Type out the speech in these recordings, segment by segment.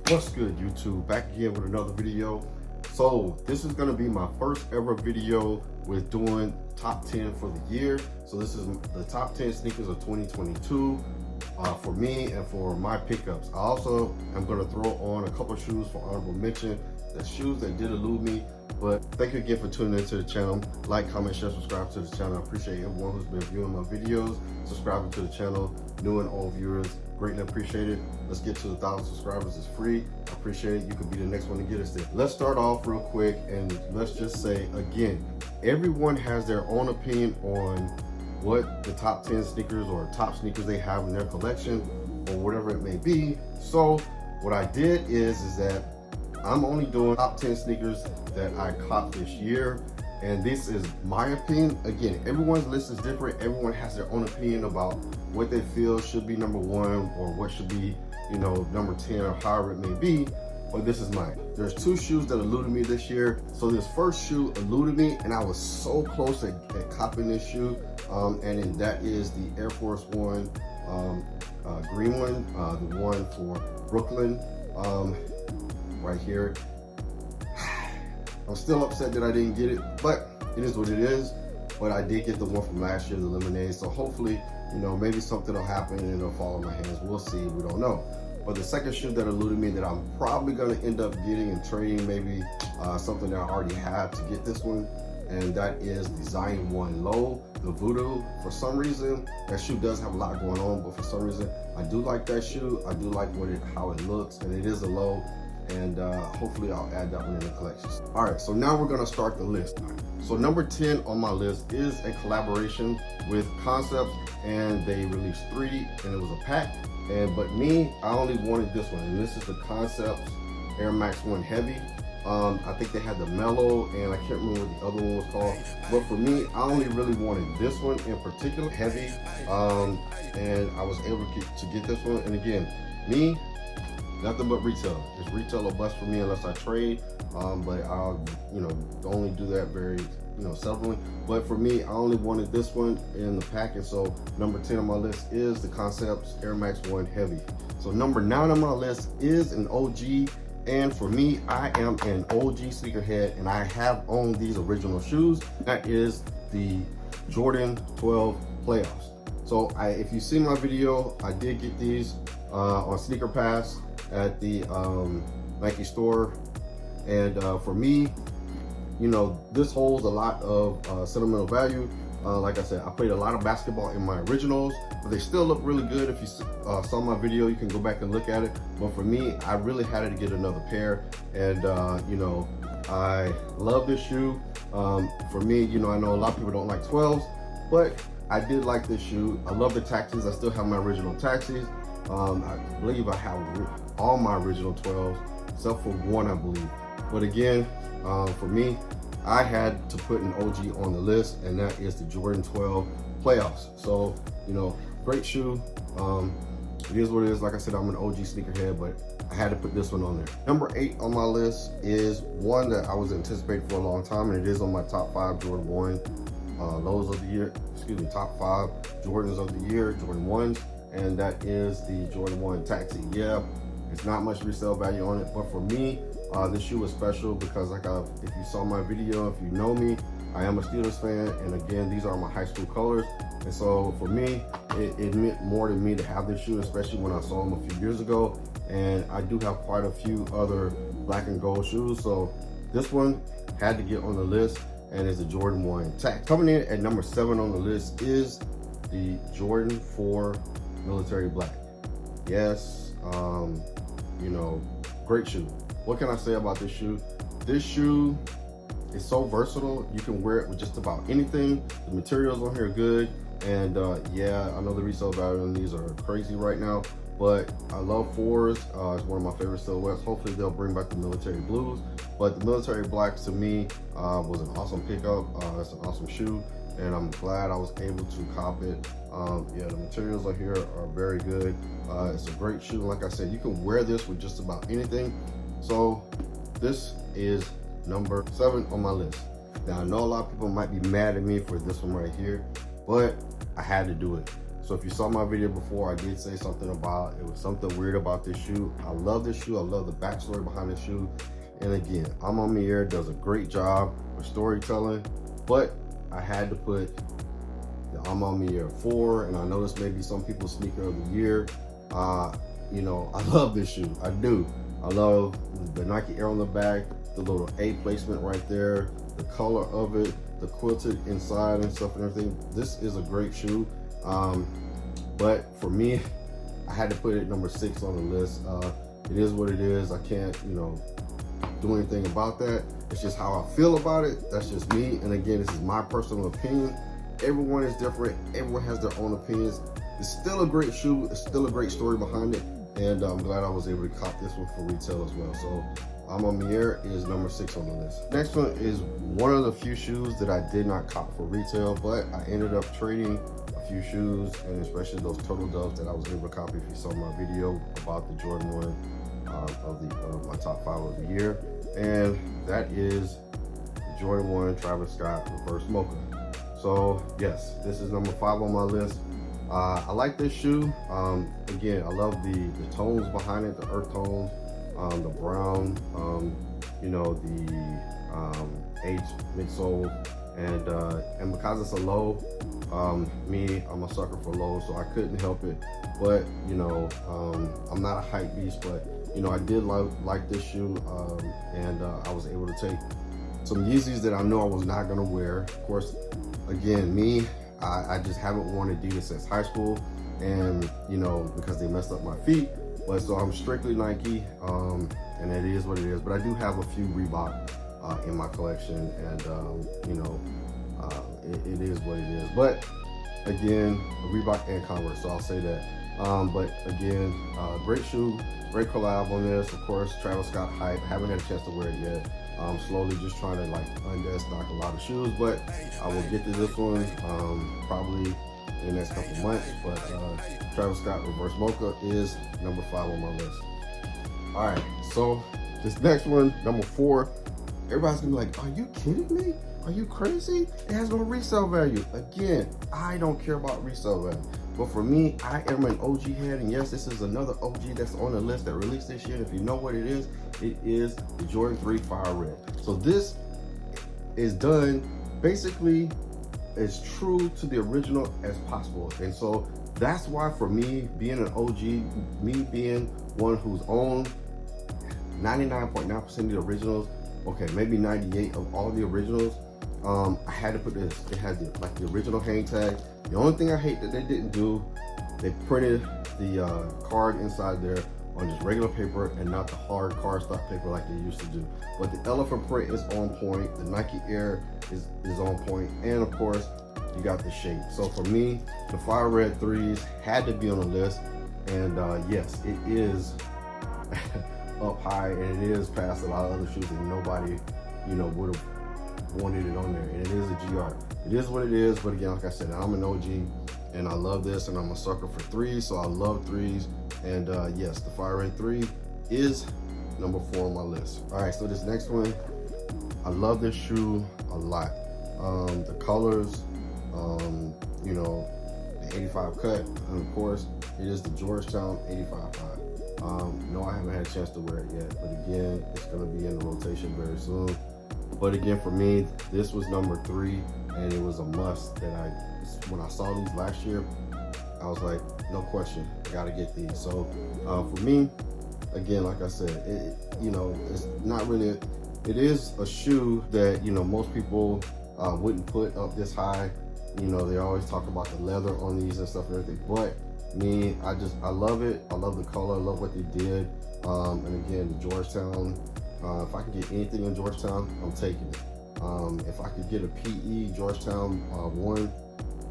What's good, YouTube? Back again with another video. So this is going to be my first ever video with doing top 10 for the year. So this is the top 10 sneakers of 2022 for me and for my pickups. I also am going to throw on a couple shoes for honorable mention. The shoes that did elude me. But thank you again for tuning into the channel. Like, comment, share, subscribe to the channel. I appreciate everyone who's been viewing my videos, subscribing to the channel, new and old viewers. Greatly appreciate it. Let's get to 1,000 subscribers. It's free. I appreciate it. You could be the next one to get us there. Let's start off real quick and let's just say again, everyone has their own opinion on what the top 10 sneakers or top sneakers they have in their collection or whatever it may be. So what I did is that I'm only doing top 10 sneakers that I caught this year. And this is my opinion. Again, everyone's list is different. Everyone has their own opinion about what they feel should be number one or what should be, you know, number 10 or however it may be. But this is mine. There's two shoes that eluded me this year. So this first shoe eluded me and I was so close at copping this shoe. And that is the Air Force One green one, the one for Brooklyn, right here. I'm still upset that I didn't get it, but it is what it is. But I did get the one from last year, the lemonade. So hopefully, you know, maybe something will happen and it'll fall in my hands. We'll see, we don't know. But the second shoe that eluded me that I'm probably gonna end up getting and trading, maybe something that I already have to get this one. And that is the Zion 1 Low, the Voodoo. For some reason, that shoe does have a lot going on, but for some reason, I do like that shoe. I do like how it looks, and it is a low. And hopefully I'll add that one in the collection. All right, so now we're gonna start the list. So number 10 on my list is a collaboration with Concepts, and they released 3, and it was a pack. But me, I only wanted this one, and this is the Concepts Air Max 1 Heavy. I think they had the Mellow, and I can't remember what the other one was called. But for me, I only really wanted this one in particular, heavy, and I was able to get this one. And again, me, nothing but retail. It's retail or bust for me unless I trade. But I'll, you know, only do that very, you know, seldomly. But for me, I only wanted this one in the package. So number 10 on my list is the Concepts Air Max 1 Heavy. So number 9 on my list is an OG. And for me, I am an OG sneakerhead, and I have owned these original shoes. That is the Jordan 12 Playoffs. So if you see my video, I did get these on Sneaker Pass at the Nike store. And for me, you know, this holds a lot of sentimental value. Like I said, I played a lot of basketball in my originals, but they still look really good. If you saw my video, you can go back and look at it. But for me, I really had to get another pair. And, you know, I love this shoe. For me, you know, I know a lot of people don't like 12s, but I did like this shoe. I love the taxis. I still have my original taxis. I believe I have all my original 12s, except for one, I believe. But again, for me, I had to put an OG on the list, and that is the Jordan 12 Playoffs. So, you know, great shoe. It is what it is. Like I said, I'm an OG sneakerhead, but I had to put this one on there. Number 8 on my list is one that I was anticipating for a long time, and it is on my top 5 Jordan 1 lows of the year. Excuse me, top 5 Jordans of the year, Jordan 1s, and that is the Jordan 1 Taxi. Yeah, it's not much resale value on it, but for me, this shoe was special because, like, if you saw my video, if you know me, I am a Steelers fan, and again, these are my high school colors. And so for me, it meant more to me to have this shoe, especially when I saw them a few years ago. And I do have quite a few other black and gold shoes, so this one had to get on the list, and it's the Jordan 1 Tax. Coming in at number 7 on the list is the Jordan 4 Military Black. Yes, you know, great shoe. What can I say about this shoe? This shoe is so versatile. You can wear it with just about anything. The materials on here are good. And yeah, I know the resale value on these are crazy right now, but I love 4s. It's one of my favorite silhouettes. Hopefully they'll bring back the military blues. But the military blacks to me was an awesome pickup. It's an awesome shoe, and I'm glad I was able to cop it. Yeah, the materials on here are very good. It's a great shoe. Like I said, you can wear this with just about anything. So this is number 7 on my list. Now I know a lot of people might be mad at me for this one right here, but I had to do it. So if you saw my video before, I did say something about, it was something weird about this shoe. I love this shoe. I love the backstory behind the shoe. And again, Amamier does a great job with storytelling, but I had to put the Amamier 4, and I know this may be some people's sneaker of the year. You know, I love this shoe. I do. I love the Nike Air on the back, the little A placement right there, the color of it, the quilted inside and stuff and everything. This is a great shoe. But for me, I had to put it number 6 on the list. It is what it is. I can't, you know, do anything about that. It's just how I feel about it. That's just me. And again, this is my personal opinion. Everyone is different. Everyone has their own opinions. It's still a great shoe. It's still a great story behind it. And I'm glad I was able to cop this one for retail as well. So Amamier is number 6 on the list. Next one is one of the few shoes that I did not cop for retail, but I ended up trading a few shoes, and especially those turtle doves that I was able to copy. If you saw my video about the Jordan 1 of my top 5 of the year, and that is the Jordan 1 Travis Scott Reverse Mocha. So yes, this is number 5 on my list. I like this shoe. Again, I love the tones behind it, the earth tones, the brown, you know, the H midsole, and because it's a low, I'm a sucker for lows, so I couldn't help it. But you know, I'm not a hype beast, but you know, I did like this shoe, and I was able to take some Yeezys that I know I was not gonna wear. Of course, again, I just haven't worn Adidas since high school, and you know, because they messed up my feet. But so I'm strictly Nike, and it is what it is. But I do have a few Reebok in my collection, and you know, it is what it is. But again, Reebok and Converse, so I'll say that. But again, great shoe, great collab on this. Of course, Travis Scott hype. Haven't had a chance to wear it yet. I'm slowly just trying to like stock a lot of shoes, but I will get to this one probably in the next couple months. But Travis Scott Reverse Mocha is number 5 on my list. All right, so this next one, number 4, everybody's gonna be like, are you kidding me? Are you crazy? It has no resale value. Again, I don't care about resale value. But for me, I am an OG head, and yes, this is another OG that's on the list that released this year. If you know what it is the Jordan 3 Fire Red. So this is done basically as true to the original as possible. And so that's why for me, being an OG, me being one who's owned 99.9% of the originals, okay, maybe 98 of all the originals, I had to put this. It had the original hang tag. The only thing I hate that they didn't do, they printed the card inside there on just regular paper and not the hard cardstock paper like they used to do. But the elephant print is on point. The Nike Air is on point, and of course, you got the shape. So for me, the Fire Red 3s had to be on the list, and yes, it is up high, and it is past a lot of other shoes that nobody, you know, would have wanted it on there, and it is a GR. It is what it is, but again, like I said, I'm an OG, and I love this, and I'm a sucker for 3s, so I love 3s, and yes, the Fire Red 3 is number 4 on my list. All right, so this next one, I love this shoe a lot. The colors, you know, the 85 cut, and of course, it is the Georgetown 85.5. No, I haven't had a chance to wear it yet, but again, it's gonna be in the rotation very soon. But again, for me, this was number 3, and it was a must that when I saw these last year, I was like, no question, I gotta get these. So for me, again, like I said, you know, it's not really, it is a shoe that, you know, most people wouldn't put up this high. You know, they always talk about the leather on these and stuff and everything, but me, I love it. I love the color, I love what they did. And again, the Georgetown, if I can get anything in Georgetown, I'm taking it. If I could get a PE Georgetown 1,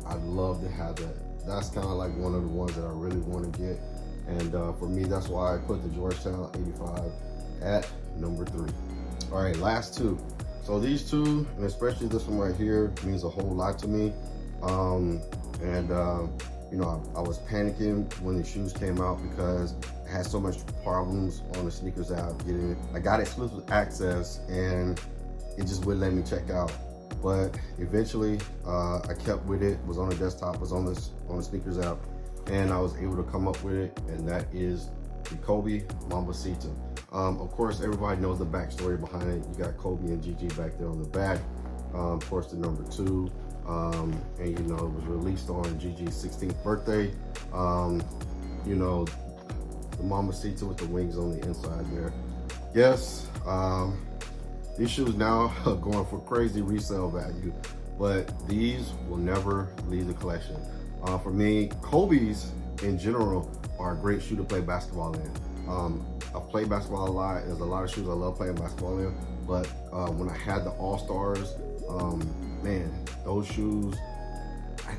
I'd love to have that. That's kind of like one of the ones that I really want to get. And for me, that's why I put the Georgetown 85 at number 3. All right, last 2. So these 2, and especially this one right here, means a whole lot to me. You know, I was panicking when the shoes came out because I had so much problems on the sneakers that I was getting. I got exclusive access, and it just wouldn't let me check out. but eventually I kept with it, was on the desktop, was on the sneakers app, and I was able to come up with it, and that is the Kobe Mambacita. Of course, everybody knows the backstory behind it. You got Kobe and Gigi back there on the back. Of course, the number 2, and you know, it was released on Gigi's 16th birthday. You know, the Mambacita with the wings on the inside there. Yes, these shoes now are going for crazy resale value, but these will never leave the collection. For me, Kobe's in general are a great shoe to play basketball in. I've played basketball a lot. There's a lot of shoes I love playing basketball in, but when I had the All-Stars, man, those shoes,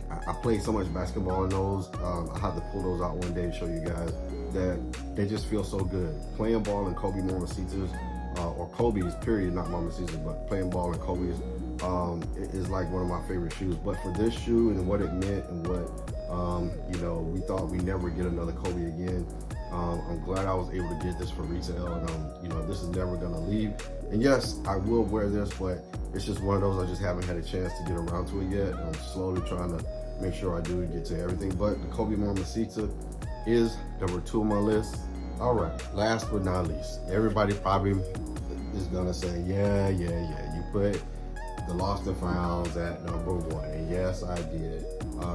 I played so much basketball in those. I have to pull those out one day to show you guys that they just feel so good. Playing ball in Kobe Mambacitas, or Kobe's period, not Mambacitas, but playing ball in Kobe's is like one of my favorite shoes. But for this shoe and what it meant and what, you know, we thought we'd never get another Kobe again. I'm glad I was able to get this for retail, and you know, this is never gonna leave. And yes, I will wear this, but it's just one of those I just haven't had a chance to get around to it yet. I'm slowly trying to make sure I do get to everything. But the Kobe Mambacita is number 2 on my list. All right, last but not least, everybody probably is gonna say, yeah, you put the Lost and Founds at number 1, and yes, I did.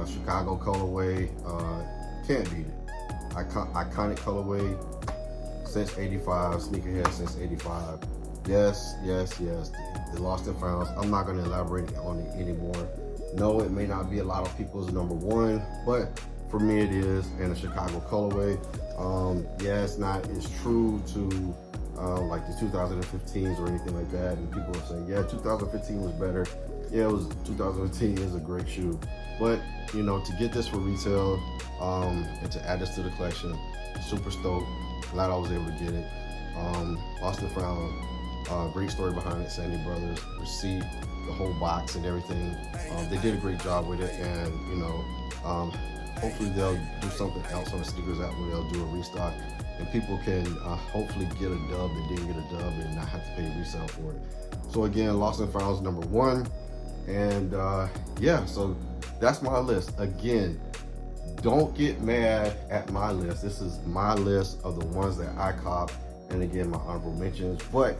Chicago colorway, can't beat it. Iconic colorway since '85, sneakerhead since '85. Yes, the Lost and Founds. I'm not going to elaborate on it anymore. No, it may not be a lot of people's number 1, but for me it is, and the Chicago colorway. Yeah, it's not as true to like the 2015s or anything like that, and people are saying, yeah, 2015 was better. Yeah, 2015 is a great shoe, but you know, to get this for retail and to add this to the collection, super stoked. Glad I was able to get it. Lost and Found, great story behind it. Sandy Brothers, receipt, the whole box and everything. They did a great job with it, and you know, hopefully they'll do something else on the sneakers app where they'll do a restock, and people can hopefully get a dub that didn't get a dub and not have to pay resale for it. So again, Lost and Found is number 1, and yeah, so that's my list. Again, don't get mad at my list. This is my list of the ones that I cop, and again, my honorable mentions, but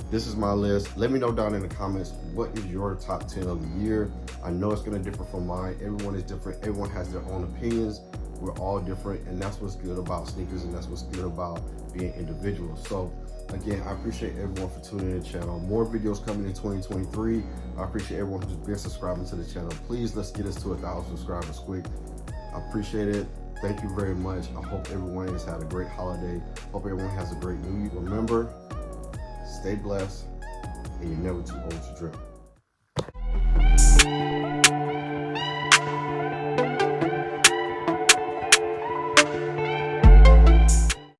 this is my list. Let me know down in the comments, what is your top 10 of the year? I know it's gonna differ from mine. Everyone is different. Everyone has their own opinions. We're all different, and that's what's good about sneakers, and that's what's good about being individuals. So again, I appreciate everyone for tuning in the channel. More videos coming in 2023. I appreciate everyone who's been subscribing to the channel. Please, let's get us to 1,000 subscribers quick. I appreciate it. Thank you very much. I hope everyone has had a great holiday. Hope everyone has a great New Year. Remember, stay blessed, and you're never too old to drip.